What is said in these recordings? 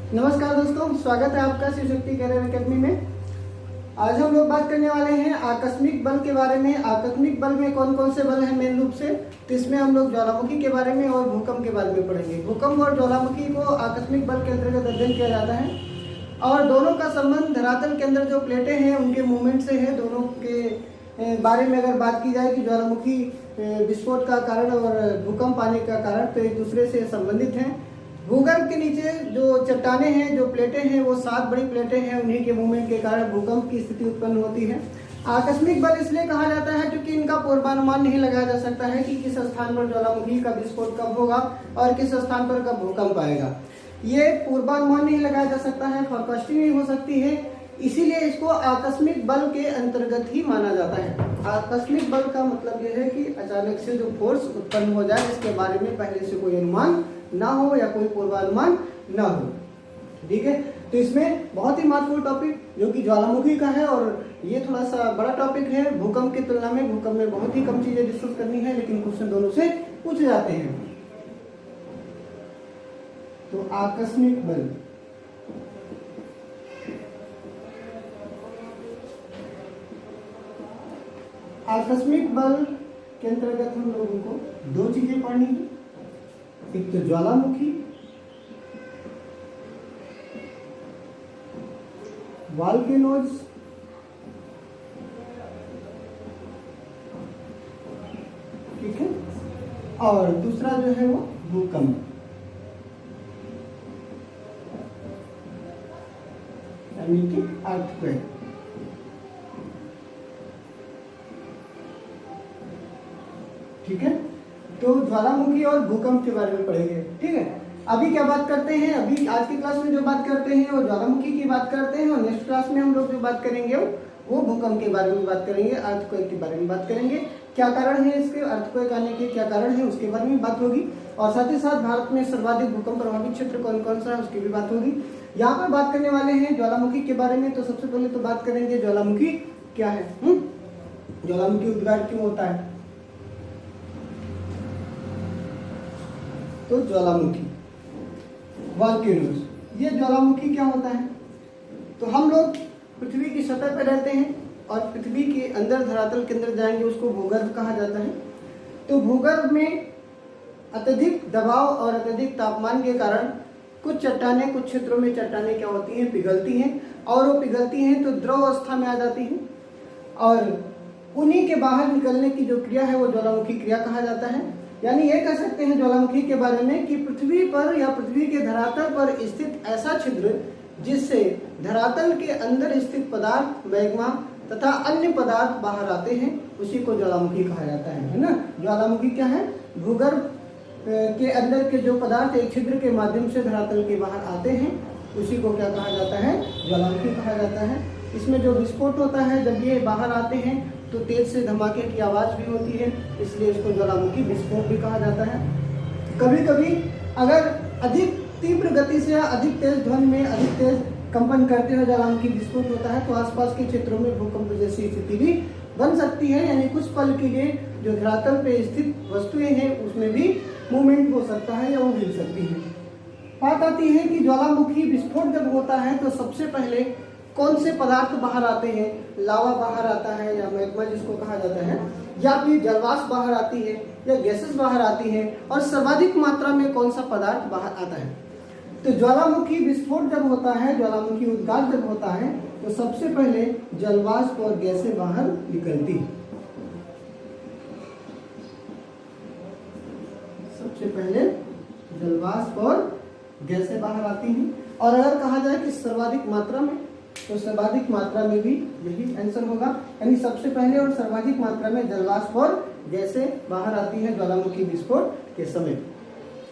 नमस्कार दोस्तों, स्वागत है आपका शिव शक्ति कैरियर एकेडमी में। आज हम लोग बात करने वाले हैं आकस्मिक बल के बारे में। आकस्मिक बल में कौन कौन से बल हैं मेन रूप से, तो इसमें हम लोग ज्वालामुखी के बारे में और भूकंप के बारे में पढ़ेंगे। भूकंप और ज्वालामुखी को आकस्मिक बल के अंतर्गत अध्ययन किया जाता है और दोनों का संबंध धरातल के अंदर जो प्लेटें हैं उनके मूवमेंट से है। दोनों के बारे में अगर बात की जाए कि ज्वालामुखी विस्फोट का कारण और भूकंप आने का कारण, तो एक दूसरे से संबंधित हैं। भूगर्भ के नीचे जो चट्टाने हैं, जो प्लेटें हैं, वो 7 बड़ी प्लेटें हैं। उन्हीं के मूवमेंट के कारण भूकंप की स्थिति उत्पन्न होती है। आकस्मिक बल इसलिए कहा जाता है क्योंकि इनका पूर्वानुमान नहीं लगाया जा सकता है कि किस स्थान पर ज्वालामुखी का विस्फोट कब होगा और किस स्थान पर कब भूकंप आएगा। ये पूर्वानुमान नहीं लगाया जा सकता है, फोरकास्टिंग नहीं हो सकती है, इसीलिए इसको आकस्मिक बल के अंतर्गत ही माना जाता है। आकस्मिक बल का मतलब यह है कि अचानक से जो फोर्स उत्पन्न हो जाए, इसके बारे में पहले से कोई अनुमान ना हो या कोई पूर्वानुमान ना हो। ठीक है, तो इसमें बहुत ही महत्वपूर्ण टॉपिक जो कि ज्वालामुखी का है, और ये थोड़ा सा बड़ा टॉपिक है भूकंप की तुलना में। भूकंप में बहुत ही कम चीजें डिस्कस करनी है, लेकिन क्वेश्चन दोनों से पूछे जाते हैं। तो आकस्मिक बल, आकस्मिक बल के अंतर्गत हम लोगों को 2 चीजें पढ़नी है। एक तो ज्वालामुखी, वॉल्केनोज, ठीक है, और दूसरा जो है वो भूकंप, यानी कि अर्थक्वेक। ठीक है, तो ज्वालामुखी और भूकंप के बारे में पढ़ेंगे। ठीक है, अभी क्या बात करते हैं, अभी आज की क्लास में जो बात करते हैं वो ज्वालामुखी की बात करते हैं, और नेक्स्ट क्लास में हम लोग जो बात करेंगे वो भूकंप के बारे में बात करेंगे, अर्थक्वेक के बारे में बात करेंगे। क्या कारण है इसके, अर्थक्वेक आने के क्या कारण है, उसके बारे में बात होगी। और साथ ही साथ भारत में सर्वाधिक भूकंप प्रभावित क्षेत्र कौन कौन सा है, उसकी भी बात होगी। यहाँ पर बात करने वाले हैं ज्वालामुखी के बारे में। तो सबसे पहले तो बात करेंगे ज्वालामुखी क्या है। ज्वालामुखी उद्गार क्यों होता है। तो ज्वालामुखी, वॉल्केनोज, ये ज्वालामुखी क्या होता है। तो हम लोग पृथ्वी की सतह पर रहते हैं और पृथ्वी के अंदर धरातल के अंदर जाएंगे, उसको भूगर्भ कहा जाता है। तो भूगर्भ में अत्यधिक दबाव और अत्यधिक तापमान के कारण कुछ चट्टानें, कुछ क्षेत्रों में चट्टानें क्या होती हैं, पिघलती हैं, और वो पिघलती हैं तो द्रव अवस्था में आ जाती हैं, और उन्हीं के बाहर निकलने की जो क्रिया है वो ज्वालामुखी क्रिया कहा जाता है। यानी ये कह सकते हैं ज्वालामुखी के बारे में कि पृथ्वी पर या पृथ्वी के धरातल पर स्थित ऐसा छिद्र जिससे धरातल के अंदर स्थित पदार्थ, मैग्मा तथा अन्य पदार्थ बाहर आते हैं, उसी को ज्वालामुखी कहा जाता है ना। ज्वालामुखी क्या है, भूगर्भ के अंदर के जो पदार्थ एक छिद्र के माध्यम से धरातल के बाहर आते हैं, उसी को क्या कहा जाता है, ज्वालामुखी कहा जाता है। इसमें जो विस्फोट होता है, जब ये बाहर आते हैं तो तेज से धमाके की आवाज भी होती है, इसलिए इसको ज्वालामुखी विस्फोट भी कहा जाता है। कभी कभी अगर अधिक तीव्र गति से या अधिक तेज ध्वनि में अधिक तेज कंपन करते हुए ज्वालामुखी विस्फोट होता है, तो आसपास के क्षेत्रों में भूकंप जैसी स्थिति भी बन सकती है। यानी कुछ पल के लिए जो धरातल पे स्थित वस्तुएं हैं उसमें भी मूवमेंट हो सकता है या वो हिल सकती है। बात आती है कि ज्वालामुखी विस्फोट जब होता है तो सबसे पहले कौन से पदार्थ बाहर आते हैं। लावा बाहर आता है, या मैग्मा जिसको कहा जाता है, या फिर जलवाष्प बाहर आती है, या गैसेस बाहर आती हैं, और सर्वाधिक मात्रा में कौन सा पदार्थ बाहर आता है। तो ज्वालामुखी विस्फोट जब होता है, ज्वालामुखी उद्गार जब होता है, तो सबसे पहले जलवाष्प और गैसें बाहर निकलती है। सबसे पहले जलवाष्प और गैसें बाहर आती हैं। और अगर कहा जाए कि सर्वाधिक मात्रा में, तो सर्वाधिक मात्रा में भी यही आंसर होगा। यानी सबसे पहले और सर्वाधिक मात्रा में जलवाष्प और गैसें बाहर आती हैं ज्वालामुखी विस्फोट के समय।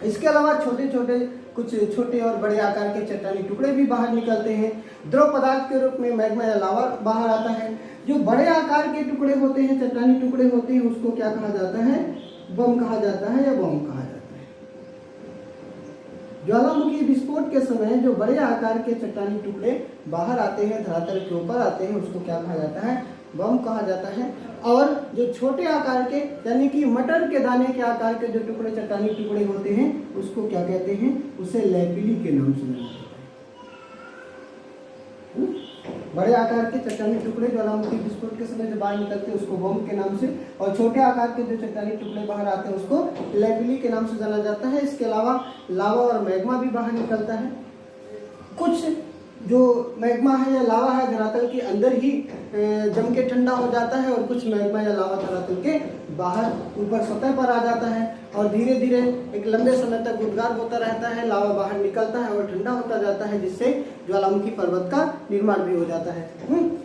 इसके अलावा छोटे छोटे कुछ छोटे और बड़े आकार के चट्टानी टुकड़े भी बाहर निकलते हैं। द्रव पदार्थ के रूप में मैग्मा या लावा बाहर आता है। जो बड़े आकार के टुकड़े होते हैं, चट्टानी टुकड़े होते हैं, उसको क्या कहा जाता है, बम कहा जाता है या बॉम्ब कहा जाता है। ज्वालामुखी विस्फोट के समय जो बड़े आकार के चट्टानी टुकड़े बाहर आते हैं, धरातल के ऊपर आते हैं, उसको क्या कहा जाता है, बम कहा जाता है। और जो छोटे आकार के यानी कि मटर के दाने के आकार के जो टुकड़े चट्टानी टुकड़े होते हैं उसको क्या कहते हैं, उसे लैपिली के नाम से जाना जाता है। बड़े आकार के चट्टानी टुकड़े ज्वालामुखी विस्फोट के समय जो बाहर निकलते हैं उसको बम के नाम से, और छोटे आकार के जो चट्टानी टुकड़े बाहर आते हैं उसको लेविली के नाम से जाना जाता है। इसके अलावा लावा और मैग्मा भी बाहर निकलता है। कुछ जो मैग्मा है या लावा है धरातल के अंदर ही जम के ठंडा हो जाता है, और कुछ मैग्मा या लावा धरातल के बाहर ऊपर सतह पर आ जाता है, और धीरे धीरे एक लंबे समय तक उद्गार होता रहता है, लावा बाहर निकलता है और ठंडा होता जाता है, जिससे ज्वालामुखी पर्वत का निर्माण भी हो जाता है।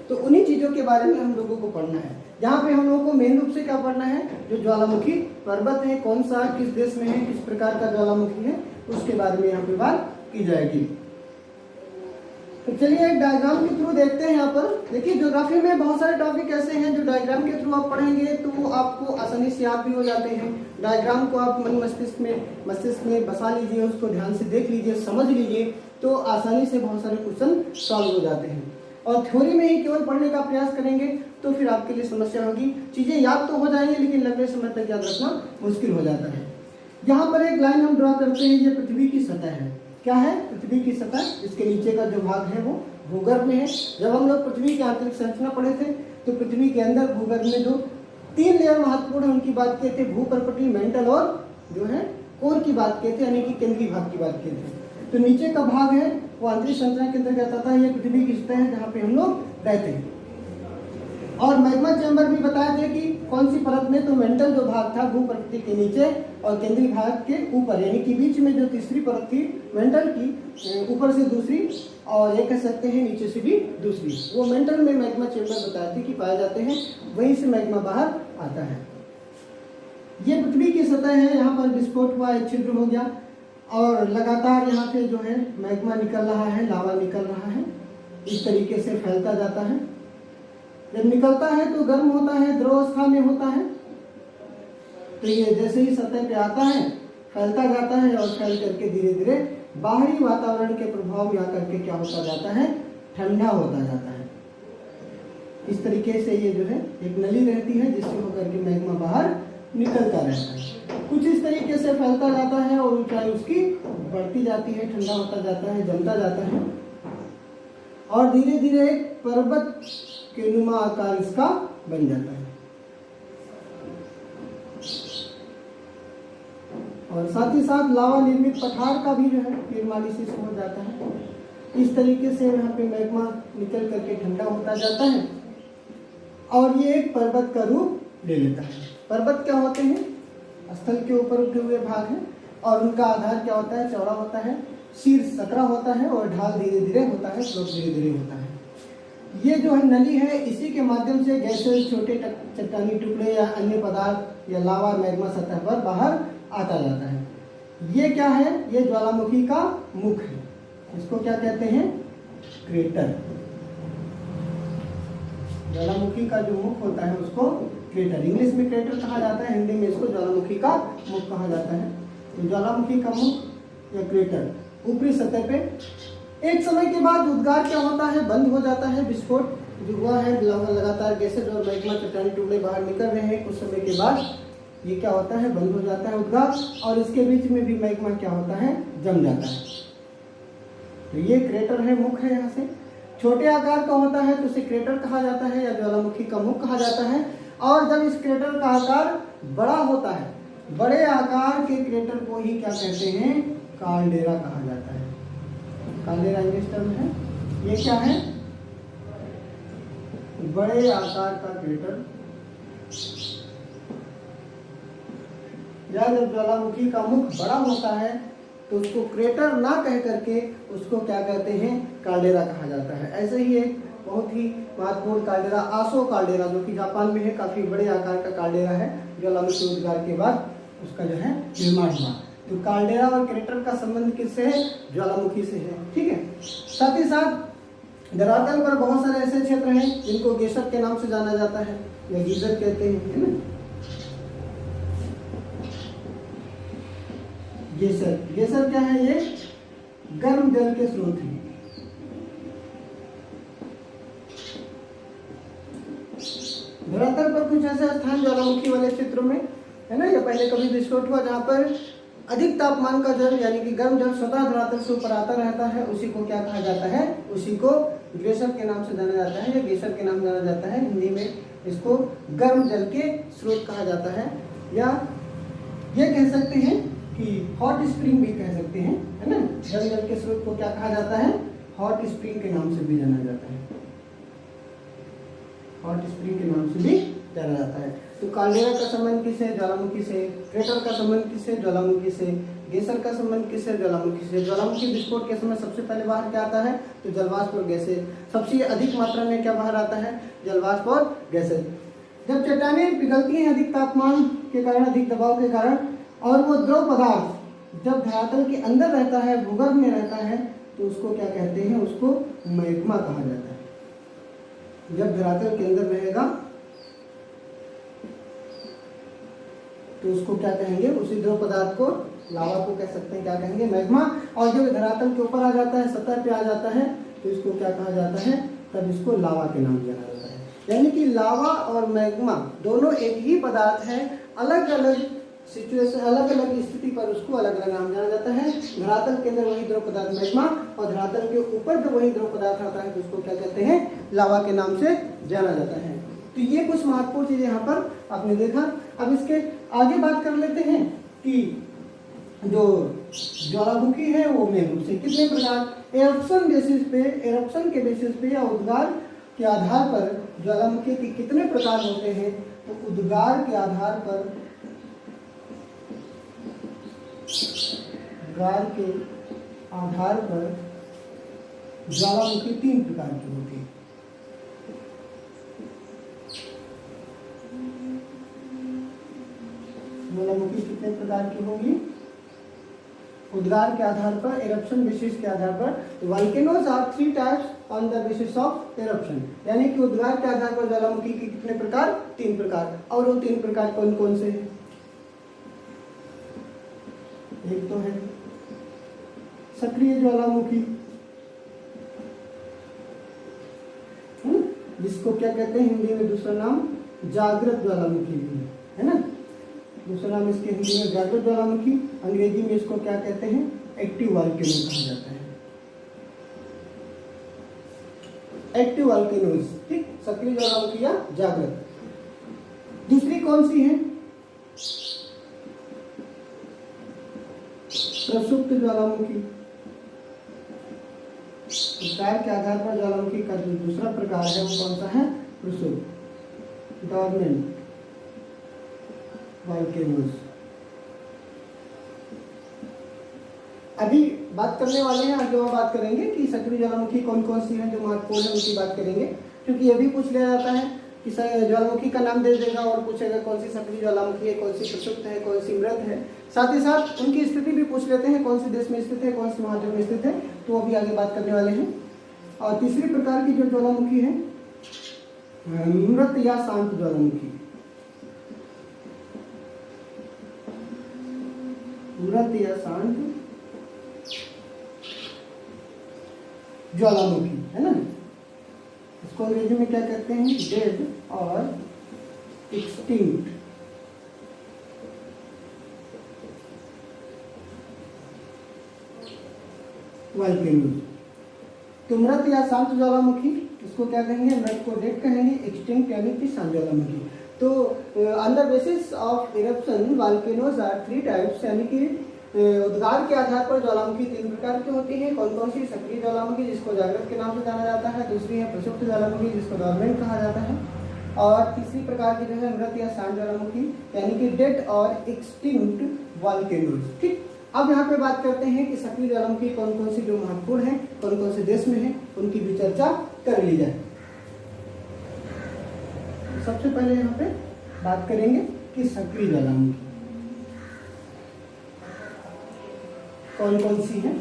तो उन्हीं चीज़ों के बारे में हम लोगों को पढ़ना है। यहाँ पे हम लोगों को मेन रूप से क्या पढ़ना है, जो ज्वालामुखी पर्वत है कौन सा, किस देश में है, किस प्रकार का ज्वालामुखी है, उसके बारे में यहाँ पे बात की जाएगी। तो चलिए एक डायग्राम के थ्रू देखते हैं। यहाँ पर देखिए ज्योग्राफी में बहुत सारे टॉपिक ऐसे हैं जो डायग्राम के थ्रू आप पढ़ेंगे तो आपको आसानी से याद भी हो जाते हैं। डायग्राम को आप मन मस्तिष्क में बसा लीजिए, उसको ध्यान से देख लीजिए, समझ लीजिए, तो आसानी से बहुत सारे क्वेश्चन सॉल्व हो जाते हैं। और थ्योरी में ही केवल पढ़ने का प्रयास करेंगे तो फिर आपके लिए समस्या होगी। चीजें याद तो हो जाएंगी लेकिन लंबे समय तक याद रखना मुश्किल हो जाता है। यहाँ पर एक लाइन हम ड्रॉ करते हैं, ये पृथ्वी की सतह है। क्या है? पृथ्वी की सतह। इसके नीचे का जो भाग है वो भूगर्भ में है। जब हम लोग पृथ्वी की आंतरिक संरचना पढ़े थे तो पृथ्वी के अंदर भूगर्भ में जो 3 लेयर महत्वपूर्ण है उनकी बात किए थे, भूपर्पटी, मेंटल और जो है कोर की बात किए थे, यानी कि केंद्रीय भाग की बात किए थे। तो नीचे का भाग है वो आंतरिक संरचना के अंतर्गत आता है। ये पृथ्वी की सतह है जहाँ पे हम लोग रहते हैं। और मैग्मा चैम्बर भी बताए थे कि कौन सी परत में, तो मेंटल जो भाग था भूप्रकृति के नीचे और केंद्रीय भाग के ऊपर, यानी कि बीच में जो तीसरी परत थी मेंटल की, ऊपर से दूसरी और ये कह सकते हैं नीचे से भी दूसरी, वो मेंटल में मैग्मा चैम्बर बताए थे कि पाए जाते हैं, वहीं से मैग्मा बाहर आता है। ये पृथ्वी की सतह है, यहाँ पर विस्फोट हुआ, एक छिद्र हो गया और लगातार यहाँ से जो है मैग्मा निकल रहा है, लावा निकल रहा है, इस तरीके से फैलता जाता है। जब निकलता है तो गर्म होता है, द्रव अवस्था में होता है। तो ये जैसे ही सतह पे आता है फैलता जाता है और फैल करके धीरे धीरे बाहरी वातावरण के प्रभाव में आकर के क्या होता जाता है, ठंडा होता जाता है। इस तरीके से ये जो है एक नली रहती है जिससे होकर के मैग्मा बाहर निकलता रहता है। कुछ इस तरीके से फैलता जाता है और ऊंचाई उसकी बढ़ती जाती है, ठंडा होता जाता है, जमता जाता है और धीरे धीरे पर्वत के नुमा आकार इसका बन जाता है। और साथ ही साथ लावा निर्मित पठार का भी जो है निर्माण इसी से हो जाता है। इस तरीके से यहाँ पे मैग्मा निकल करके ठंडा होता जाता है और ये एक पर्वत का रूप ले लेता है। पर्वत क्या होते हैं? स्थल के ऊपर उठे हुए भाग हैं और उनका आधार क्या होता है? चौड़ा होता है, शीर्ष सकरा होता है और ढाल धीरे धीरे होता है, स्लोप धीरे धीरे होता है। ये जो है नली है, इसी के माध्यम से गैसेस, छोटे चट्टानी टुकड़े या अन्य पदार्थ या लावा मैग्मा सतह पर बाहर आता जाता है। ये क्या है? ये ज्वालामुखी का मुख है। इसको क्या कहते हैं? क्रेटर। ज्वालामुखी का जो मुख होता है उसको क्रेटर, इंग्लिश में क्रेटर कहा जाता है, हिंदी में इसको ज्वालामुखी का मुख कहा जाता है। तो ज्वालामुखी का मुख या क्रेटर ऊपरी सतह पे एक समय के बाद उद्गार क्या होता है? बंद हो जाता है। विस्फोट जो हुआ है, लगातार गैसेज और मैग्मा चट्टानी टुकड़े बाहर निकल रहे हैं, कुछ समय के बाद ये क्या होता है? बंद हो जाता है उद्गार और इसके बीच में भी मैग्मा क्या होता है? जम जाता है। तो ये क्रेटर है, मुख है। यहाँ से छोटे आकार का होता है तो इसे क्रेटर कहा जाता है या ज्वालामुखी का मुख कहा जाता है। और जब इस क्रेटर का आकार बड़ा होता है, बड़े आकार के क्रेटर को ही क्या कहते हैं? काल्डेरा कहा जाता है। काल्डेरा इंग्लिश टर्म है। ये क्या है? बड़े आकार का क्रेटर। या जब ज्वालामुखी का मुख बड़ा होता है तो उसको क्रेटर ना कह करके उसको क्या कहते हैं? काल्डेरा कहा जाता है। ऐसे ही एक बहुत ही महत्वपूर्ण काल्डेरा, आसो काल्डेरा, जो कि जापान में है, काफी बड़े आकार का काल्डेरा है। ज्वालामुखी उद्गार के बाद उसका जो है निर्माण हुआ। तो काल्डेरा और क्रेटर का संबंध किससे है? ज्वालामुखी से है। ठीक है। साथ ही साथ धरातल पर बहुत सारे ऐसे क्षेत्र हैं जिनको गेसर के नाम से जाना जाता है या गीजर कहते हैं, है ना। गेसर, गेसर क्या है? ये गर्म जल के स्रोत हैं। धरातल पर कुछ ऐसे स्थान ज्वालामुखी वाले क्षेत्रों में है ना, या पहले कभी विस्फोट हुआ जहाँ पर अधिक तापमान का जल यानी कि गर्म जल स्वतः धरातल से ऊपर आता रहता है, उसी को क्या कहा जाता है? उसी को ग्लेशियर के नाम से जाना जाता है या ग्लेशियर के नाम जाना जाता है। हिंदी में इसको गर्म जल के स्रोत कहा जाता है, या ये कह सकते हैं कि हॉट स्प्रिंग भी कह सकते हैं, है ना। गर्म जल के स्रोत को क्या कहा जाता है, हॉट स्प्रिंग के नाम से भी जाना जाता है, हॉट स्प्रिंग के नाम से भी जाना जाता है। तो काल्डेरा का संबंध किससे, ज्वालामुखी से। क्रेटर का संबंध किससे, ज्वालामुखी से। गेसर का संबंध किससे, ज्वालामुखी से। ज्वालामुखी विस्फोट के समय सबसे पहले बाहर क्या आता है, तो जलवाष्प और गैसें। सबसे अधिक मात्रा में क्या बाहर आता है, जलवाष्प और गैसें। जब चट्टानें पिघलती हैं अधिक तापमान के कारण, अधिक दबाव के कारण, और वो द्रव पदार्थ जब धरातल के अंदर रहता है, भूगर्भ में रहता है, तो उसको क्या कहते हैं, उसको मैग्मा कहा जाता है। जब धरातल के अंदर रहेगा तो उसको क्या कहेंगे, उसी द्रव पदार्थ को, लावा को कह सकते हैं, क्या कहेंगे, मैग्मा। और जब धरातल के ऊपर आ जाता है, सतह पे आ जाता है, तो इसको क्या कहा जाता है, तब इसको लावा के नाम जाना जाता है। यानी कि लावा और मैग्मा दोनों एक ही पदार्थ है, अलग अलग सिचुएशन, अलग अलग स्थिति पर उसको अलग अलग नाम जाना जाता है। धरातल के अंदर वही द्रव पदार्थ मैग्मा, और धरातल के ऊपर जो वही द्रव पदार्थ आता है, तो उसको क्या कहते हैं, लावा के नाम से जाना जाता है। तो ये कुछ महत्वपूर्ण चीजें यहाँ पर आपने देखा। अब इसके आगे बात कर लेते हैं कि जो ज्वालामुखी है वो मेन रूप से कितने प्रकार, एरप्शन बेसिस पे, एरप्शन के बेसिस पे या उद्गार के आधार पर ज्वालामुखी के कितने प्रकार होते हैं। तो उद्गार के आधार पर, उद्गार के आधार पर ज्वालामुखी 3 प्रकार की होती है। ज्वालामुखी कितने प्रकार की होंगी, उद्गार के आधार पर, एरप्शन बेसिस के आधार पर। Volcanoes are 3 types on the basis of eruption, यानी कि उद्गार के आधार पर ज्वालामुखी के कितने प्रकार, 3 प्रकार। और वो 3 प्रकार कौन कौन से हैं, एक तो है सक्रिय ज्वालामुखी, जिसको क्या कहते हैं हिंदी में दूसरा नाम जागृत ज्वालामुखी भी है ना, दूसरा नाम इसके हिंदी में जागृत ज्वालामुखी। अंग्रेजी में इसको क्या कहते हैं, एक्टिव वोल्केनो कहा जाता है, एक्टिव वोल्केनोज, ठीक, सक्रिय ज्वालामुखी या जागृत। दूसरी कौन सी है, प्रसुप्त ज्वालामुखी। प्रकार के आधार पर ज्वालामुखी का जो दूसरा प्रकार है वो कौन सा है, प्रसुप्त, डोर्मेंट वोल्केनोज। अभी बात करने वाले हैं, आगे हम बात करेंगे कि सक्रिय ज्वालामुखी कौन कौन सी है जो महत्वपूर्ण है, उनकी बात करेंगे। क्योंकि ये भी पूछ लिया जाता है कि ज्वालामुखी का नाम दे देगा और पूछेगा कौन सी सक्रिय ज्वालामुखी है, कौन सी प्रसुप्त है, कौन सी मृत है। साथ ही साथ उनकी स्थिति भी पूछ लेते हैं, कौन से देश में स्थित है, कौन से महाद्वीप में स्थित है, तो अभी आगे बात करने वाले हैं। और तीसरी प्रकार की जो ज्वालामुखी है, मृत या शांत ज्वालामुखी, मृत या शांत ज्वालामुखी, है ना। इसको अंग्रेजी में क्या कहते हैं, डेड और एक्सटिंक्ट वोल्केनोज। तो मृत या शांत ज्वालामुखी, इसको क्या कहेंगे, मृत को डेड कहेंगे, एक्सटिंक्ट यानी कि शांत ज्वालामुखी। तो under basis of eruption volcanoes are 3 types, यानी कि उद्गार के आधार पर ज्वालामुखी 3 प्रकार की होती है। कौन कौन सी, सक्रिय ज्वालामुखी जिसको जागृत के नाम से जाना जाता है, दूसरी है प्रसुप्त ज्वालामुखी जिसको डोर्मेंट कहा जाता है, और तीसरी प्रकार की जो है मृत या शांत ज्वालामुखी यानी कि डेड और एक्सटिंक्ट वोल्केनोज, ठीक। अब यहाँ पे बात करते हैं कि सक्रिय ज्वालामुखी कौन कौन सी जो महत्वपूर्ण है, कौन कौन से देश में है, उनकी भी चर्चा कर ली जाए। सबसे पहले यहाँ पे बात करेंगे कि सक्रिय ज्वालामुखी कौन कौन सी है।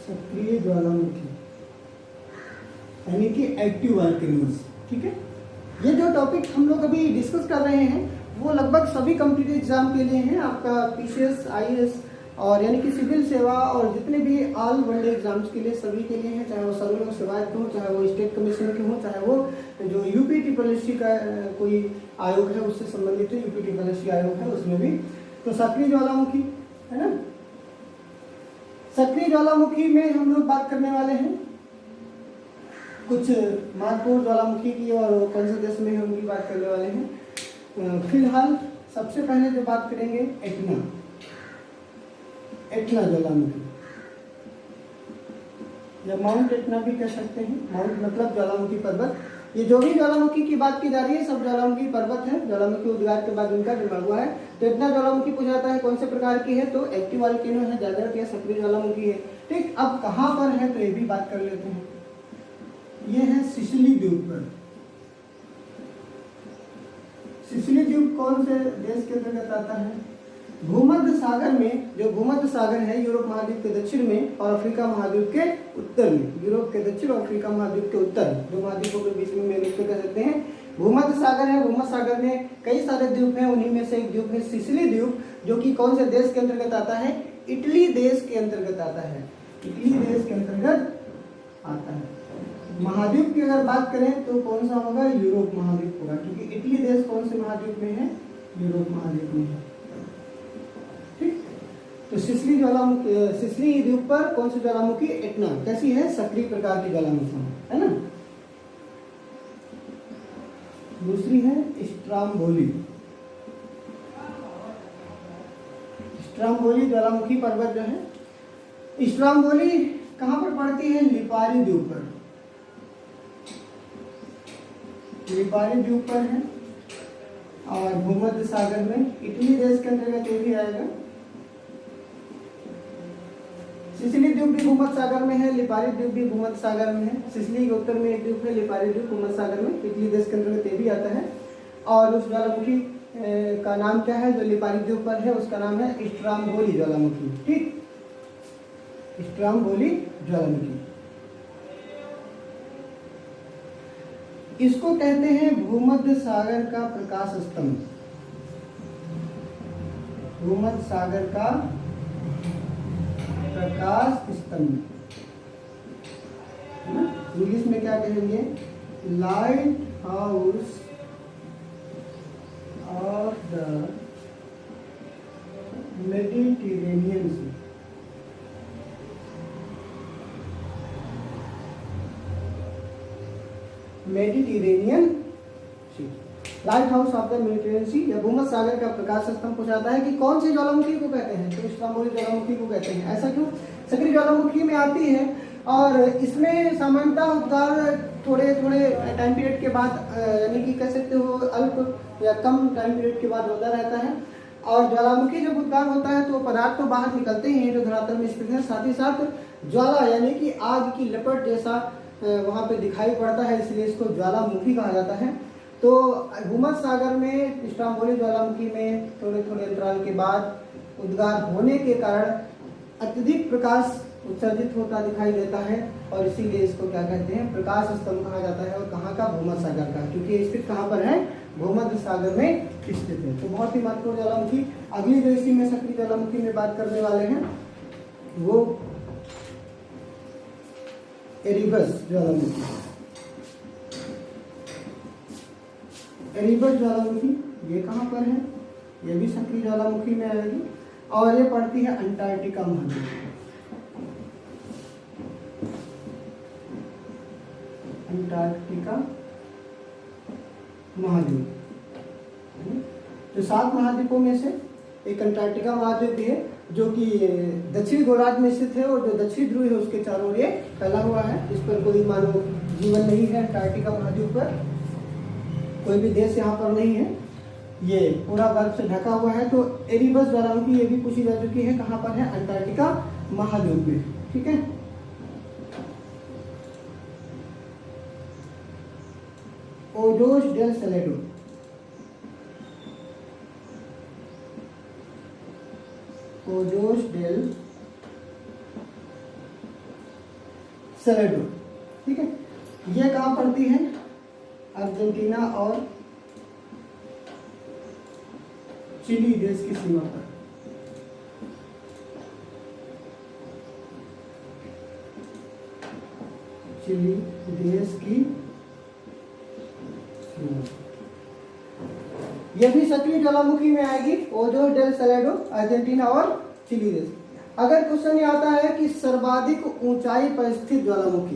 सक्रिय ज्वालामुखी यानी कि एक्टिव वोल्केनोज, ठीक है। ये जो टॉपिक हम लोग अभी डिस्कस कर रहे हैं वो लगभग सभी कॉम्पिटिटिव एग्जाम के लिए हैं, आपका पीसीएस, आईएएस और यानी कि सिविल सेवा और जितने भी ऑल वर्ल्ड एग्जाम्स के लिए, सभी के लिए हैं, चाहे वो सर्व लोक सेवाएं के हों, चाहे वो स्टेट कमीशन के हों, चाहे वो जो यूपी ट्रिपल एससी का कोई आयोग है उससे संबंधित यूपी ट्रिपल एससी आयोग है उसमें भी। तो सक्रिय ज्वालामुखी है ना। सक्रिय ज्वालामुखी में हम लोग बात करने वाले हैं कुछ महत्वपूर्ण ज्वालामुखी की, और कौन से देश में है उनकी बात करने वाले हैं। फिलहाल सबसे पहले जो बात करेंगे एटना, एटना ज्वालामुखी या माउंट एटना भी कह सकते हैं। माउंट मतलब ज्वालामुखी पर्वत। ये जो भी ज्वालामुखी की बात की जा रही है सब ज्वालामुखी पर्वत है, ज्वालामुखी उद्गार के बाद उनका निर्माण हुआ है। तो एटना ज्वालामुखी पूछा जाता है कौन से प्रकार की है, तो एक्टिव वोल्केनो है, जागृत या सक्रिय ज्वालामुखी है। ठीक, अब कहाँ पर है तो ये भी बात कर लेते हैं। ये है सिसिली द्वीप पर। सिसिली द्वीप कौन से देश के अंतर्गत आता है? भूमध्य सागर में, जो भूमध्य सागर है यूरोप महाद्वीप के दक्षिण में और अफ्रीका महाद्वीप के उत्तर में। यूरोप के दक्षिण और अफ्रीका महाद्वीप के उत्तर, दो महाद्वीपों के बीच में मेल कह सकते हैं। भूमध्य सागर है, भूमध्य सागर में कई सारे द्वीप हैं, उन्हीं में से एक द्वीप है सिसिली द्वीप, जो कि कौन से देश के अंतर्गत आता है? इटली देश के अंतर्गत आता है। इटली देश के अंतर्गत आता है। महाद्वीप की अगर बात करें तो कौन सा होगा? यूरोप महाद्वीप होगा, क्योंकि इटली देश कौन से महाद्वीप में है? यूरोप महाद्वीप में है। ठीक, तो सिसिली ज्वालामुखी, सिसिली द्वीप पर कौन सी ज्वालामुखी? एटना। कैसी है? सक्रिय प्रकार की ज्वालामुखी है ना। दूसरी है स्ट्राम्बोली। स्ट्राम्बोली ज्वालामुखी पर्वत जो है, स्ट्राम्बोली कहाँ पर पड़ती है? लिपारी द्वीप पर। लिपारी द्वीप पर है और भूमध्य सागर में, इटली देश के अंतर्गत ये भी आएगा। सिसिली द्वीप भी भूमध्य सागर में है, लिपारी द्वीप भी भूमध्य सागर में है। सिसिली के उत्तर में एक द्वीप है, लिपारी द्वीप भूमध्य सागर में, इटली देश के अंतर्गत ये भी आता है। और उस ज्वालामुखी का नाम क्या है जो लिपारी द्वीप पर है? उसका नाम है स्ट्राम्बोली ज्वालामुखी। ठीक, स्ट्राम्बोली ज्वालामुखी। इसको कहते हैं भूमध्य सागर का प्रकाश स्तंभ। भूमध्य सागर का प्रकाश स्तंभ, इंग्लिश में क्या कहेंगे? Light house of the Mediterranean sea. Mediterranean sea, light house of the Mediterranean sea या भूमध्य सागर का प्रकाश स्तंभ पूछाता है कि कौन सी ज्वालामुखी को कहते हैं? तो स्ट्राम्बोली ज्वालामुखी को कहते हैं। ऐसा क्यों? सक्रिय ज्वालामुखी में आती है और इसमें सामान्यतः उद्गार थोड़े थोड़े टाइम पीरियड के बाद, यानी कि कह सकते हो अल्प या कम टाइम पीरियड के बाद होता रहता है। और ज्वालामुखी जब उद्गार होता है तो पदार्थ तो बाहर निकलते ही हैं जो धरातल में स्थित है, साथ ही साथ ज्वाला यानी कि आग की लपट जैसा वहाँ पे दिखाई पड़ता है, इसलिए इसको ज्वालामुखी कहा जाता है। तो भूमध्य सागर में स्ट्राम्बोली ज्वालामुखी में थोड़े थोड़े अंतराल के बाद उद्गार होने के कारण अत्यधिक प्रकाश उत्सर्जित होता दिखाई देता है और इसीलिए इसको क्या कहते हैं? प्रकाश स्तंभ कहा जाता है। और कहाँ का? भूमध्य सागर का, क्योंकि स्थित कहाँ पर है? भूमध्य सागर में स्थित है। तो बहुत ही महत्वपूर्ण ज्वालामुखी। अगली जो इसी में सक्रिय ज्वालामुखी में बात करने वाले हैं वो एरिबस ज्वालामुखी। एरिबस ज्वालामुखी ये कहाँ पर है? ये भी सक्रिय ज्वालामुखी में आएगी और ये पड़ती है अंटार्कटिका महाद्वीप। अंटार्कटिका महाद्वीप, तो 7 महाद्वीपों में से एक अंटार्कटिका महाद्वीप भी है जो कि दक्षिणी गोलार्ध में स्थित है और जो दक्षिणी ध्रुव है उसके चारों ओर ये फैला हुआ है। इस पर कोई मानव जीवन नहीं है। अंटार्कटिका महाद्वीप पर कोई भी देश यहाँ पर नहीं है, ये पूरा बर्फ से ढका हुआ है। तो एरिबस ज्वालामुखी ये भी पूछी जा चुकी है, कहाँ पर है? अंटार्कटिका महाद्वीप में। ठीक है, ओजोस डेल सैलेडो, ओजोस डेल सैलेडो। ठीक है, ये कहाँ पड़ती है? अर्जेंटीना और चिली देश की सीमा पर। चिली देश की सीमा, ये भी सक्रिय ज्वालामुखी में आएगी, ओजोस डेल सैलेडो, अर्जेंटीना और चिली देश। अगर क्वेश्चन ये आता है कि सर्वाधिक ऊंचाई पर स्थित ज्वालामुखी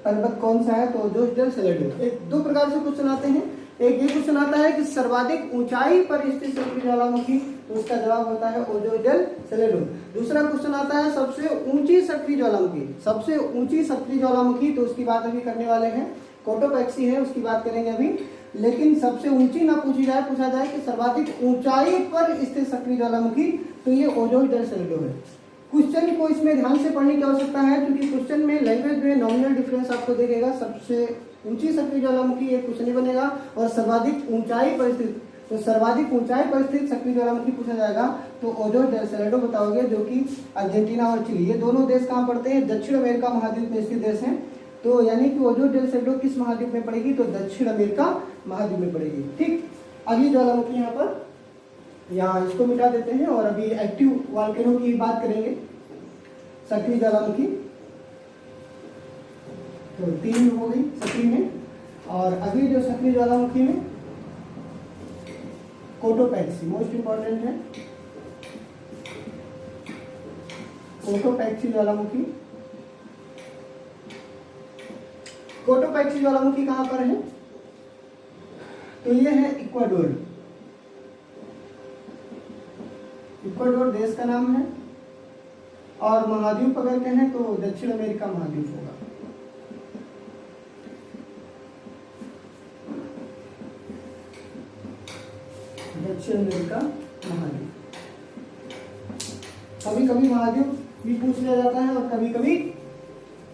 पर्वत कौन सा है, तो ओजोस डेल सैलेडो। एक दो प्रकार से क्वेश्चन आते हैं, एक ये क्वेश्चन आता है कि सर्वाधिक ऊंचाई पर स्थित सक्रिय ज्वालामुखी, तो उसका जवाब होता है ओजोस डेल सैलेडो। दूसरा क्वेश्चन आता है सबसे ऊंची सक्रिय ज्वालामुखी, सबसे ऊंची सक्रिय ज्वालामुखी, तो उसकी बात अभी करने वाले हैं, कोटोपैक्सी है, उसकी बात करेंगे अभी। लेकिन सबसे ऊंची ना पूछी जाए, पूछा जाए कि सर्वाधिक ऊंचाई पर स्थित सक्रिय ज्वालामुखी, तो ये ओजोस डेल सैलेडो है। क्वेश्चन को इसमें ध्यान से पढ़ने की आवश्यकता है, क्योंकि क्वेश्चन में लैंग्वेज में नॉमिनल डिफरेंस आपको देखेगा। सबसे ऊंची सक्रिय ज्वालामुखी एक क्वेश्चन ही बनेगा, और सर्वाधिक ऊंचाई पर स्थित, तो सर्वाधिक ऊंचाई पर स्थित सक्रिय ज्वालामुखी पूछा जाएगा तो ओजोस डेल सैलेडो बताओगे, जो कि अर्जेंटीना और चिली, ये दोनों देश कहाँ पड़ते हैं, दक्षिण अमेरिका महाद्वीप में स्थित देश हैं। तो यानी कि ओजोस डेल सैलेडो किस महाद्वीप में पड़ेगी, तो दक्षिण अमेरिका महाद्वीप में पड़ेगी। ठीक, अगली ज्वालामुखी यहाँ पर, यहाँ इसको मिटा देते हैं और अभी एक्टिव वॉल्केनो की बात करेंगे। सक्रिय ज्वालामुखी तो 3 हो गई सक्रिय में, और अभी जो सक्रिय ज्वालामुखी में कोटोपैक्सी मोस्ट इंपॉर्टेंट है, कोटोपैक्सी ज्वालामुखी। कोटोपैक्सी ज्वालामुखी कहां पर है, तो ये है इक्वाडोर। इक्वाडोर देश का नाम है, और महाद्वीप अगर कहें तो दक्षिण अमेरिका महाद्वीप होगा। दक्षिण अमेरिका महाद्वीप। कभी कभी महाद्वीप भी पूछ लिया जाता है, और कभी कभी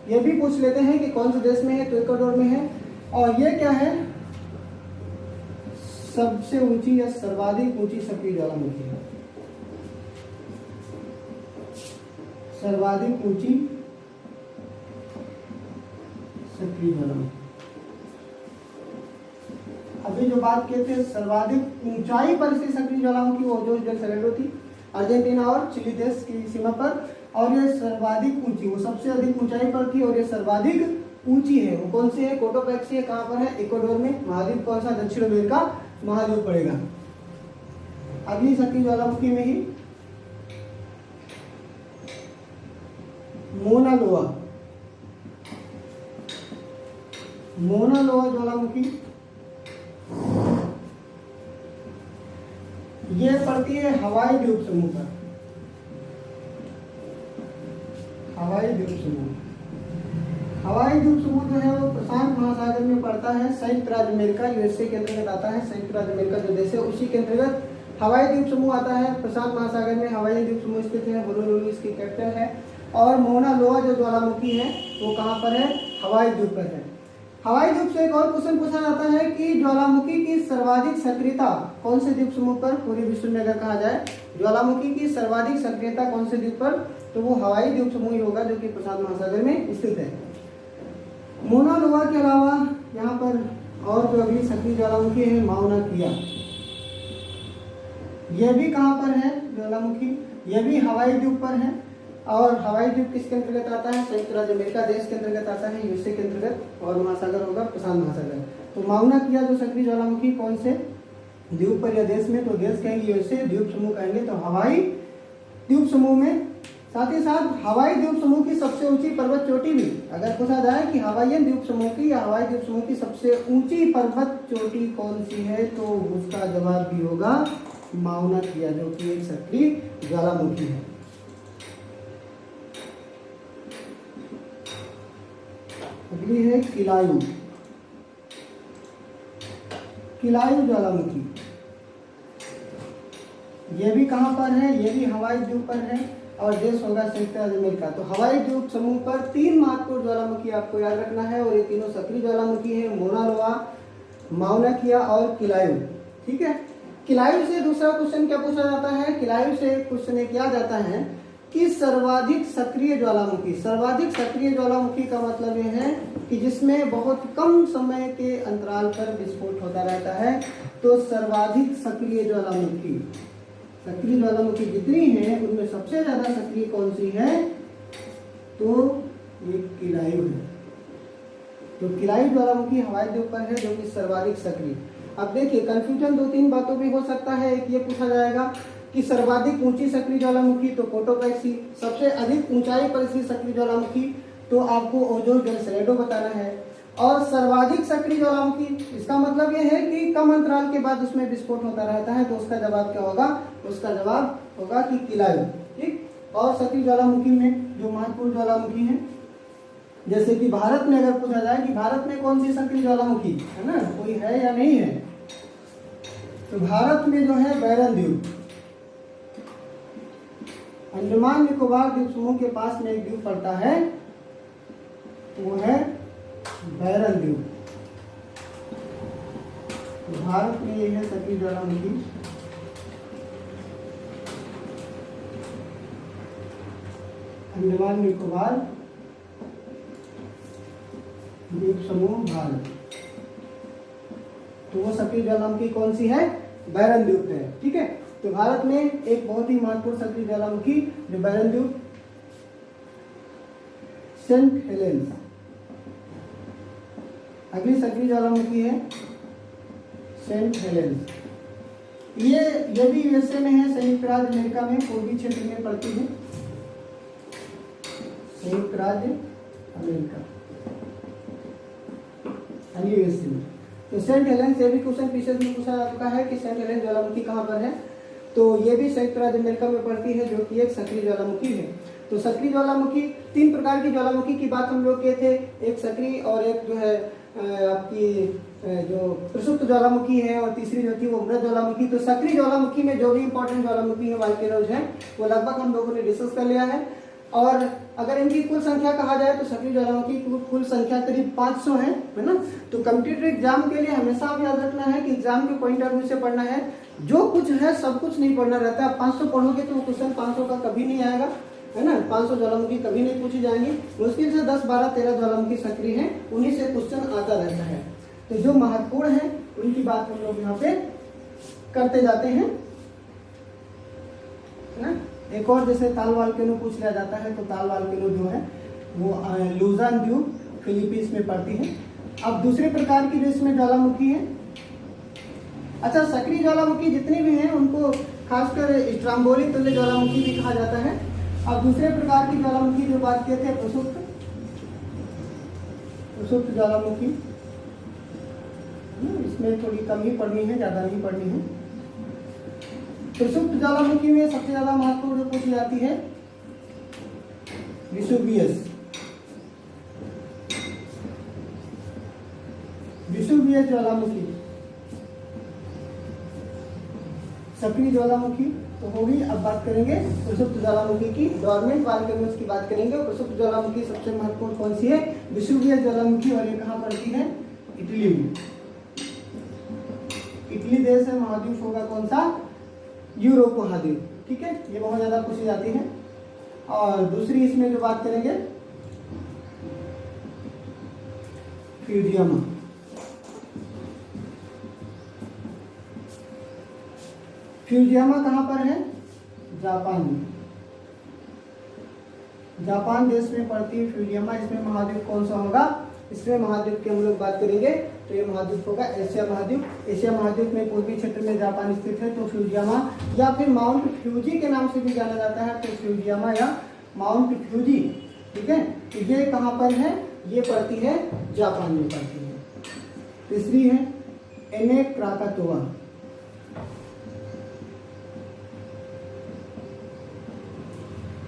ये भी पूछ लेते हैं कि कौन से देश में है, तो इक्वाडोर में है। और ये क्या है, सबसे ऊंची या सर्वाधिक ऊंची सक्रिय ज्वालामुखी है, सर्वाधिक ऊंची सक्रिय ज्वालामुखी। अभी जो बात कहते हैं सर्वाधिक ऊंचाई पर स्थित सक्रिय ज्वालामुखी, वो ओजोस डेल सैलेडो थी, अर्जेंटीना और चिली देश की सीमा पर। और ये सर्वाधिक ऊंची, वो सबसे अधिक ऊंचाई पर थी, और ये सर्वाधिक ऊंची है, वो कौन सी है, कोटोपैक्सी है। कहाँ पर है, इक्वाडोर में। महाद्वीप कौन सा, दक्षिण अमेरिका महाद्वीप पड़ेगा। अगली सक्रिय ज्वालामुखी में ही मोना लोआ, मोना लोआ ज्वालामुखी, ये पड़ती है हवाई द्वीप समूह पर, हवाई द्वीप समूह। हवाई द्वीप समूह जो है वो प्रशांत महासागर में पड़ता है, संयुक्त राज्य अमेरिका यूएसए के अंतर्गत आता है। संयुक्त राज्य अमेरिका जो देश है उसी के अंतर्गत हवाई द्वीप समूह आता है। प्रशांत महासागर में हवाई द्वीप समूह स्थित है, होनोलुलु इसकी कैपिटल है। और मोना लोआ जो ज्वालामुखी है वो कहाँ पर है, हवाई द्वीप पर है। हवाई द्वीप से एक और क्वेश्चन पूछा जाता है कि ज्वालामुखी की सर्वाधिक सक्रियता कौन से द्वीप समूह पर, पूरे विश्व में अगर कहा जाए ज्वालामुखी की सर्वाधिक सक्रियता कौन से द्वीप पर, तो वो हवाई द्वीप समूह ही होगा, जो कि प्रशांत महासागर में स्थित है। मोना लोआ के अलावा यहाँ पर और जो अभी सक्रिय ज्वालामुखी है माउना किया, यह भी कहाँ पर है ज्वालामुखी, यह भी हवाई द्वीप पर है। और हवाई द्वीप किसके अंतर्गत आता है, संयुक्त राज्य अमेरिका देश के अंतर्गत आता है, यूएसए के अंतर्गत। और महासागर होगा प्रशांत महासागर। तो माउना किया जो सक्रिय ज्वालामुखी कौन से द्वीप पर या देश में, तो देश कहेंगे यूएसए, द्वीप समूह कहेंगे तो हवाई द्वीप समूह में। साथ ही साथ हवाई द्वीप समूह की सबसे ऊंची पर्वत चोटी भी अगर पूछा जाए कि हवाईयन द्वीप समूह की या हवाई द्वीप समूह की सबसे ऊंची पर्वत चोटी कौन सी है, तो उसका जवाब भी होगा माउना किया, जो कि एक सक्रिय ज्वालामुखी है। अगली है किलायू, किलायू ज्वालामुखी। यह भी कहाँ पर है, यह भी हवाई द्वीप पर है, और देश होगा संयुक्त राज्य अमेरिका। तो हवाई द्वीप समूह पर 3 महत्वपूर्ण ज्वालामुखी आपको याद रखना है, और ये तीनों सक्रिय ज्वालामुखी है, मोना लोआ, माउना किया और किलायू। ठीक है। किलायू से दूसरा क्वेश्चन क्या पूछा जाता है, किलायू से क्वेश्चन एक याद आता है कि सर्वाधिक सक्रिय ज्वालामुखी। सर्वाधिक सक्रिय ज्वालामुखी का मतलब यह है कि जिसमें बहुत कम समय के अंतराल पर विस्फोट होता रहता है। तो सर्वाधिक सक्रिय ज्वालामुखी, सक्रिय ज्वालामुखी जितनी है उनमें सबसे ज्यादा सक्रिय कौन सी है, तो ये किलायू है। तो किलायू ज्वालामुखी हवाई द्वीप पर है, जो कि सर्वाधिक सक्रिय। अब देखिए कंफ्यूजन 2-3 बातों में हो सकता है। एक ये पूछा जाएगा कि सर्वाधिक ऊंची सक्रिय ज्वालामुखी तो कोटोपैक्सी, सबसे अधिक ऊंचाई पर स्थित सक्रिय ज्वालामुखी तो आपको ओजोन डेल सैलेडो बताना है, और सर्वाधिक सक्रिय ज्वालामुखी इसका मतलब ये है कि कम अंतराल के बाद उसमें विस्फोट होता रहता है, तो उसका जवाब क्या होगा? उसका जवाब होगा कि किलायु। ठीक। और सक्रिय ज्वालामुखी में जो महत्वपूर्ण ज्वालामुखी है, जैसे कि भारत में अगर पूछा जाए कि भारत में कौन सी सक्रिय ज्वालामुखी है ना, कोई है या नहीं है, तो भारत में जो है बैरन द्वीप, अंडमान निकोबार द्वीप समूह के पास में एक द्वीप पड़ता है, वो है बैरन द्वीप। भारत में ये है सक्रिय ज्वालामुखी, अंडमान निकोबार द्वीप समूह भारत। तो वो सक्रिय ज्वालामुखी कौन सी है? बैरन द्वीप है। ठीक है। तो भारत में एक बहुत ही महत्वपूर्ण सक्रिय ज्वालामुखी जो बैरन द्वीप, सेंट हेलेंस। अगली सक्रिय ज्वालामुखी है सेंट हेलेंस। ये भी यूएसए में है, संयुक्त राज्य अमेरिका में पूर्वी क्षेत्र में पड़ती है, संयुक्त राज्य अमेरिका यूएसए में। तो सेंट हेलेंस, ये भी क्वेश्चन पीछे में पूछा जा चुका है कि सेंट हेलेंस ज्वालामुखी कहाँ पर है, तो ये भी संयुक्त राज्य अमेरिका में पड़ती है, जो कि एक सक्रिय ज्वालामुखी है। तो सक्रिय ज्वालामुखी, 3 प्रकार की ज्वालामुखी की बात हम लोग किए थे, एक सक्रिय और एक जो है आपकी जो प्रसुप्त ज्वालामुखी है, और तीसरी जो थी वो मृत ज्वालामुखी। तो सक्रिय ज्वालामुखी में जो भी इंपॉर्टेंट ज्वालामुखी है वाल्केनोज है, वो लगभग हम लोगों ने डिस्कस कर लिया है। और अगर इनकी कुल संख्या कहा जाए तो सक्रिय ज्वालामुखी की कुल संख्या करीब 500 है ना। तो कम्पिटिटिव एग्जाम के लिए हमेशा आप याद रखना है कि एग्जाम के पॉइंट ऑफ व्यू से पढ़ना है, जो कुछ है सब कुछ नहीं पढ़ना रहता है। 500 पढ़ोगे तो क्वेश्चन 500 का कभी नहीं आएगा, है ना। 500 ज्वालामुखी कभी नहीं पूछी जाएंगी, मुश्किल से 10, 12, 13 ज्वालामुखी सक्रिय है, उन्हीं से क्वेश्चन आता रहता है। तो जो महत्वपूर्ण है उनकी बात हम लोग यहाँ पे करते जाते हैं, है ना। एक और जैसे ताल वाल्केनो पूछ लिया जाता है, तो ताल वाल्केनो जो है वो लुजान द्वीप फिलीपींस में पड़ती है। अब दूसरे प्रकार की जो इसमें ज्वालामुखी है, अच्छा सक्रिय ज्वालामुखी जितनी भी हैं उनको खासकर स्ट्राम्बोली तुल्य ज्वालामुखी भी कहा जाता है। अब दूसरे प्रकार की ज्वालामुखी जो बात किए थे, प्रसुप्त ज्वालामुखी, इसमें थोड़ी कम ही पढ़नी है, ज्यादा नहीं पढ़नी है। प्रसुप्त ज्वालामुखी में सबसे ज्यादा महत्वपूर्ण जो पूछी जाती है वेसुवियस ज्वालामुखी, सक्रिय ज्वालामुखी तो होगी। अब बात करेंगे प्रसुप्त ज्वालामुखी की, डोर्मेंट वाल्केनोज की बात करेंगे। प्रसुप्त ज्वालामुखी सबसे महत्वपूर्ण कौन सी है? वेसुवियस ज्वालामुखी, और ये कहाँ पड़ती है? इटली में। इटली देश है, महाद्वीप होगा कौन सा? यूरोप महाद्वीप। ठीक है, ये बहुत ज्यादा पूछी जाती है। और दूसरी इसमें जो बात करेंगे फ्यूजियामा, फ्यूजियामा कहाँ पर है? जापान में, जापान देश में पड़ती है फ्यूजियामा। इसमें महाद्वीप कौन सा होगा? इसमें महाद्वीप की हम लोग बात करेंगे तो ये महाद्वीप होगा एशिया महाद्वीप। एशिया महाद्वीप में पूर्वी क्षेत्र में जापान स्थित है, तो फ्यूजियामा या फिर माउंट फ्यूजी के नाम से भी जाना जाता है, तो फ्यूजियामा या माउंट फ्यूजी। ठीक है, तो ये कहाँ पर है? ये पड़ती है जापान में पड़ती है। तीसरी है एनेक क्राकातोआ,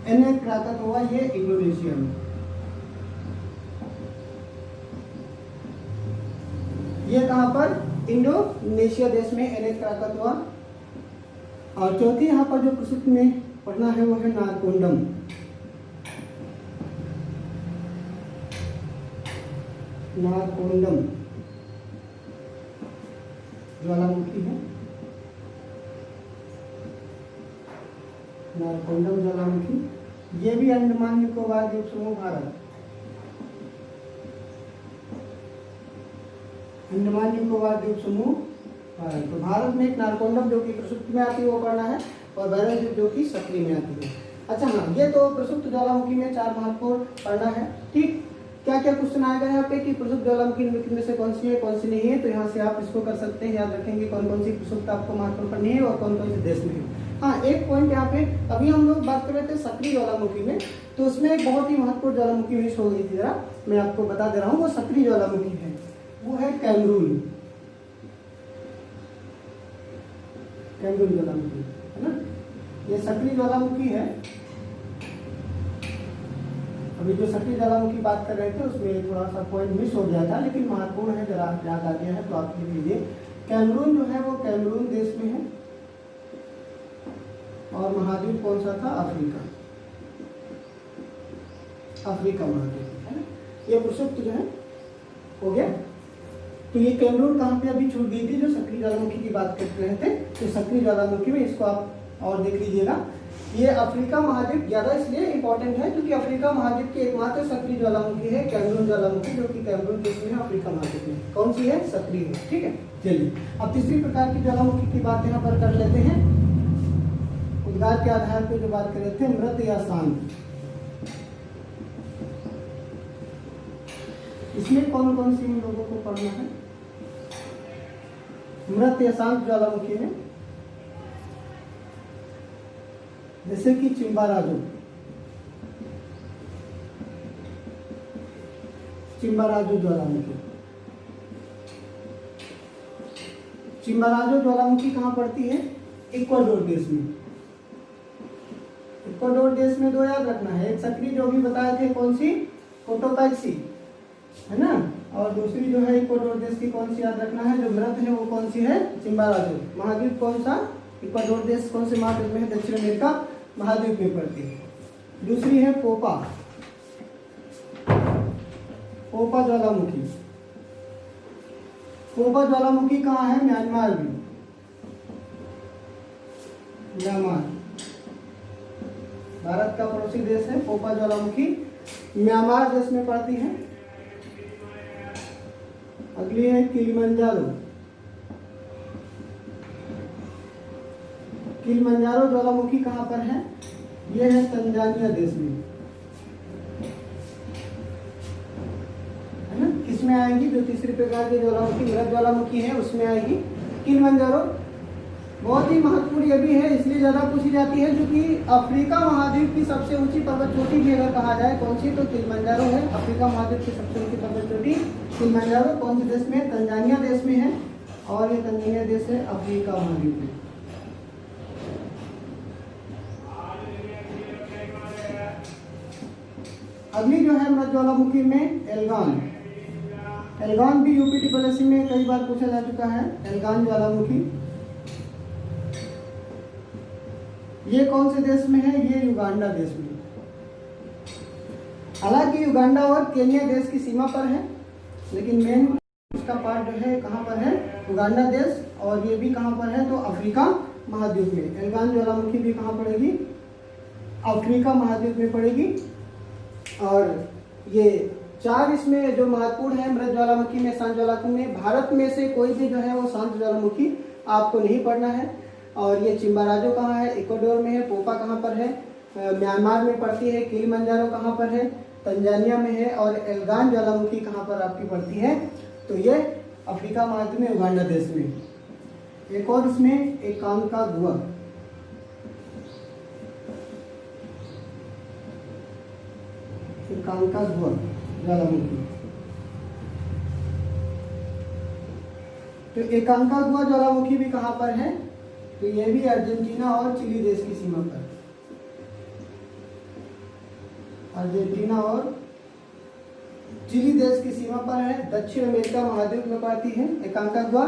एनेक क्राकातोआ, ये इंडोनेशिया में, ये कहां पर? इंडोनेशिया देश में एनेक क्राकातोआ। और चौथी यहाँ पर जो प्रसिद्ध में पढ़ना है वो है नारकोंडम, नारकोंडम ज्वालामुखी है, नारकोंडम ज्वालामुखी। ये भी अंडमान निकोबार द्वीप समूह भारत, अंडमान निकोबार द्वीप समूह भारत। तो भारत में एक नारकोंडम जो कि प्रसुप्त में आती है वो पढ़ना है, और बैरन द्वीप जो कि सक्रिय में आती है। अच्छा हाँ, ये तो प्रसुप्त ज्वालामुखी में 4 महत्वपूर्ण पढ़ना है। ठीक, क्या क्या क्वेश्चन आएगा यहाँ पे कि प्रसुप्त ज्वालामुखी निम्नलिखित में से कौन सी है कौन सी नहीं है, तो यहाँ से आप इसको कर सकते हैं, याद रखेंगे कौन कौन सी प्रसुप्त आपको महत्वपूर्ण पढ़नी है और कौन कौन से देश में है। हाँ, एक पॉइंट यहाँ पे, अभी हम लोग बात कर रहे थे सक्रिय ज्वालामुखी में, तो उसमें एक बहुत ही महत्वपूर्ण ज्वालामुखी मिस हो गई थी, जरा मैं आपको बता दे रहा हूँ। वो सक्रिय ज्वालामुखी है, वो है कैमरून। कैमरून ज्वालामुखी है ना, ये सक्रिय ज्वालामुखी है। अभी जो सक्रिय ज्वालामुखी बात कर रहे थे उसमें थोड़ा सा पॉइंट मिस हो गया था, लेकिन महत्वपूर्ण है, जरा याद आ गया है तो आप लिख लीजिए। कैमरून जो है वो कैमरून देश में है, और महाद्वीप कौन सा था? अफ्रीका। अफ्रीका महाद्वीप है ना। ये प्रसुप्त जो है हो गया। तो ये कैमरून कहाँ पे अभी छूट गई थी, जो सक्रिय ज्वालामुखी की बात कर रहे थे, तो सक्रिय ज्वालामुखी में इसको आप और देख लीजिएगा। ये अफ्रीका महाद्वीप ज्यादा इसलिए इंपॉर्टेंट है क्योंकि अफ्रीका महाद्वीप की एकमात्र सक्रिय ज्वालामुखी है कैमरून ज्वालामुखी, जो कि कैमरून देश में है, अफ्रीका महाद्वीप में। कौन सी है? सक्रिय है। ठीक है, चलिए अब तीसरी प्रकार की ज्वालामुखी की बात यहाँ पर कर लेते हैं। उद्गार के आधार पर जो बात कर रहे थे, मृत या शांत, इसमें कौन कौन सी इन लोगों को पढ़ना है? मृत या शांत ज्वालामुखी में जैसे कि चिम्बाराजो, चिम्बाराजो ज्वालामुखी। चिम्बाराजो ज्वालामुखी कहाँ पड़ती है? इक्वाडोर देश में। इक्वाडोर देश में दो याद रखना है, एक सक्रिय जो भी बताए थे, कौन सी? कोटोपैक्सी है ना, और दूसरी जो है इक्वाडोर देश की कौन सी याद रखना है, जो मृत है वो कौन सी है? चिम्बाराजो। महाद्वीप कौन सा? इक्वाडोर देश कौन से महाद्वीप में है? दक्षिण अमेरिका महाद्वीप में पड़ती है। दूसरी है पोपा, पोपा ज्वालामुखी। पोपा ज्वालामुखी कहाँ है? म्यांमार में। म्यांमार भारत का पड़ोसी देश है। पोपा ज्वालामुखी म्यांमार देश में पड़ती है। अगली है किलिमंजारो। किलिमंजारो ज्वालामुखी कहाँ पर है? यह है तंजानिया देश में, है ना। किसमें आएगी? जो तीसरी प्रकार की ज्वालामुखी मृत ज्वालामुखी है उसमें आएगी किलिमंजारो। बहुत ही महत्वपूर्ण यह भी है, इसलिए ज्यादा पूछी जाती है, जो कि अफ्रीका महाद्वीप की सबसे ऊंची पर्वत चोटी भी अगर कहा जाए कौन सी, तो किलिमंजारो है। अफ्रीका महाद्वीप की सबसे ऊंची पर्वत चोटी किलिमंजारो कौन से देश में? तंजानिया देश में है, और ये तंजानिया देश है अफ्रीका महाद्वीप में। अगली जो है मृत ज्वालामुखी में एल्गान। एल्गान भी यूपीटीपीएससी में कई बार पूछा जा चुका है। एल्गान ज्वालामुखी ये कौन से देश में है? ये युगांडा देश में। हालांकि युगांडा और केन्या देश की सीमा पर है, लेकिन मेन उसका पार्ट जो है कहाँ पर है? युगांडा देश, और ये भी कहाँ पर है? तो अफ्रीका महाद्वीप में। एल्गान ज्वालामुखी भी कहाँ पड़ेगी? अफ्रीका महाद्वीप में पड़ेगी। और ये चार इसमें जो महत्वपूर्ण है मृत ज्वालामुखी में, शांत ज्वालामुखी में, भारत में से कोई भी जो है वो शांत ज्वालामुखी आपको नहीं पढ़ना है। और ये चिम्बाराजो कहाँ है? इक्वाडोर में है। पोपा कहाँ पर है? म्यांमार में पड़ती है। किलिमंजारो कहाँ पर है? तंजानिया में है। और एल्गान ज्वालामुखी कहाँ पर आपकी पड़ती है? तो ये अफ्रीका महाद्वीप में, युगांडा देश में। एक और इसमें एकांकागुआ, एकांकागुआ ज्वालामुखी। तो एकांकागुआ ज्वालामुखी भी कहाँ पर है? तो ये भी अर्जेंटीना और चिली देश की सीमा पर। अर्जेंटीना और चिली देश की सीमा पर है, दक्षिण अमेरिका महाद्वीप में पड़ती है एकांकागुआ।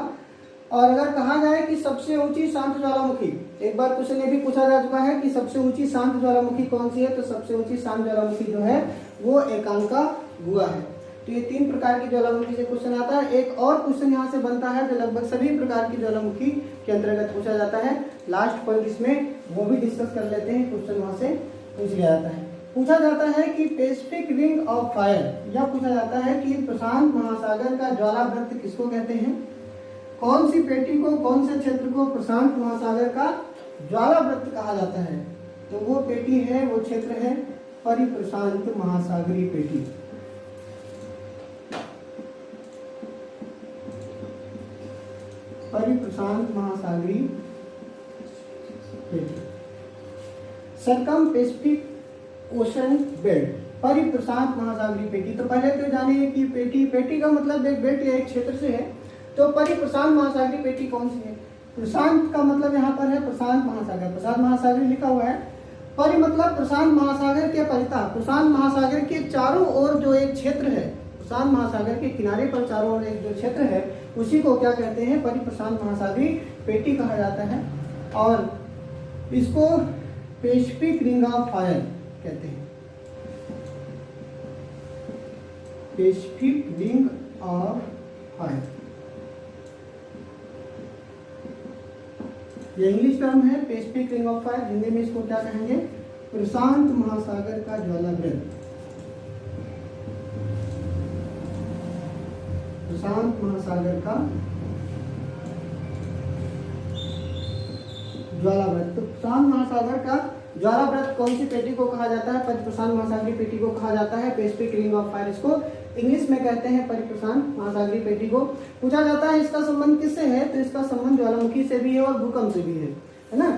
और अगर कहा जाए कि सबसे ऊंची शांत ज्वालामुखी, एक बार क्वेश्चन ये भी पूछा जा चुका है कि सबसे ऊंची शांत ज्वालामुखी कौन सी है, तो सबसे ऊंची शांत ज्वालामुखी जो है वो एकांकागुआ है। तो ये तीन प्रकार की ज्वालामुखी से क्वेश्चन आता है। एक और क्वेश्चन यहाँ से बनता है जो लगभग सभी प्रकार की ज्वालामुखी के अंतर्गत पूछा जाता है। लास्ट पॉइंट इसमें वो भी डिस्कस कर लेते हैं, क्वेश्चन वहां से पूछ लिया जाता है। पूछा जाता है कि पैसिफिक रिंग ऑफ फायर, या पूछा जाता है कि प्रशांत महासागर का ज्वालावृत्त किसको कहते हैं? कौन सी पेटी को, कौन से क्षेत्र को प्रशांत महासागर का ज्वालावृत्त कहा जाता है? तो वो पेटी है, वो क्षेत्र है परिप्रशांत महासागरीय पेटी। परिप्रशांत महासागरीय पेटी, सरकम पैसिफिक ओशन बेल्ट, परिप्रशांत महासागरीय पेटी। तो पहले तो जानिए कि पेटी का मतलब एक बेल्ट या एक क्षेत्र से है। तो परिप्रशांत महासागरीय पेटी कौन सी है? प्रशांत का मतलब यहाँ पर है प्रशांत महासागर, प्रशांत महासागर लिखा हुआ है। परि मतलब प्रशांत महासागर के परिता, प्रशांत महासागर के चारों ओर जो एक क्षेत्र है, प्रशांत महासागर के किनारे पर चारों ओर एक जो क्षेत्र है उसी को क्या कहते हैं? परिप्रशांत महासागरीय पेटी कहा जाता है। और इसको पैसिफिक रिंग ऑफ फायर कहते हैं, पैसिफिक रिंग ऑफ फायर। ये इंग्लिश टर्म है Pacific ring of fire, Hindi में इसको क्या कहेंगे? प्रशांत महासागर का ज्वालावृत, प्रशांत महासागर का ज्वालावृत। तो प्रशांत महासागर का ज्वालावृत कौन सी पेटी को कहा जाता है? परिप्रशांत महासागरीय पेटी को कहा जाता है, पैसिफिक रिंग ऑफ फायर इसको इंग्लिश में कहते हैं, परिप्रशांत महासागरीय पेटी को। पूछा जाता है इसका संबंध किससे है? तो इसका संबंध ज्वालामुखी से भी है और भूकंप से भी है ना।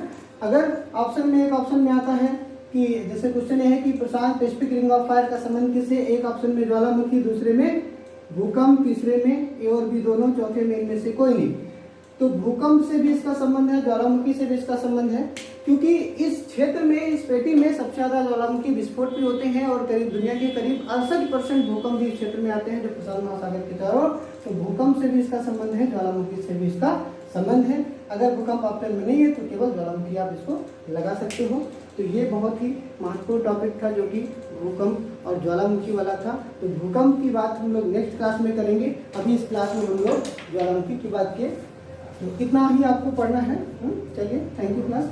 अगर ऑप्शन में एक ऑप्शन में आता है कि जैसे क्वेश्चन ये है कि प्रशांत पैसिफिक रिंग ऑफ फायर का संबंध किससे? एक ऑप्शन में ज्वालामुखी, दूसरे में भूकंप, तीसरे में ए और बी दोनों, चौथे में इनमें से कोई नहीं। तो भूकंप से भी इसका संबंध है, ज्वालामुखी से भी इसका संबंध है, क्योंकि इस क्षेत्र में, इस पेटी में सबसे ज्यादा ज्वालामुखी विस्फोट भी होते हैं और करीब दुनिया के करीब 68% भूकंप भी इस क्षेत्र में आते हैं जो प्रशांत महासागर के चारों। तो भूकंप से भी इसका संबंध है, ज्वालामुखी से भी इसका संबंध है। अगर भूकंप ऑप्शन में नहीं है तो केवल ज्वालामुखी आप इसको लगा सकते हो। तो ये बहुत ही महत्वपूर्ण टॉपिक था जो कि भूकंप और ज्वालामुखी वाला था। तो भूकंप की बात हम लोग नेक्स्ट क्लास में करेंगे, अभी इस क्लास में हम लोग ज्वालामुखी की बात किए। तो इतना ही आपको पढ़ना है। चलिए, थैंक यू क्लास।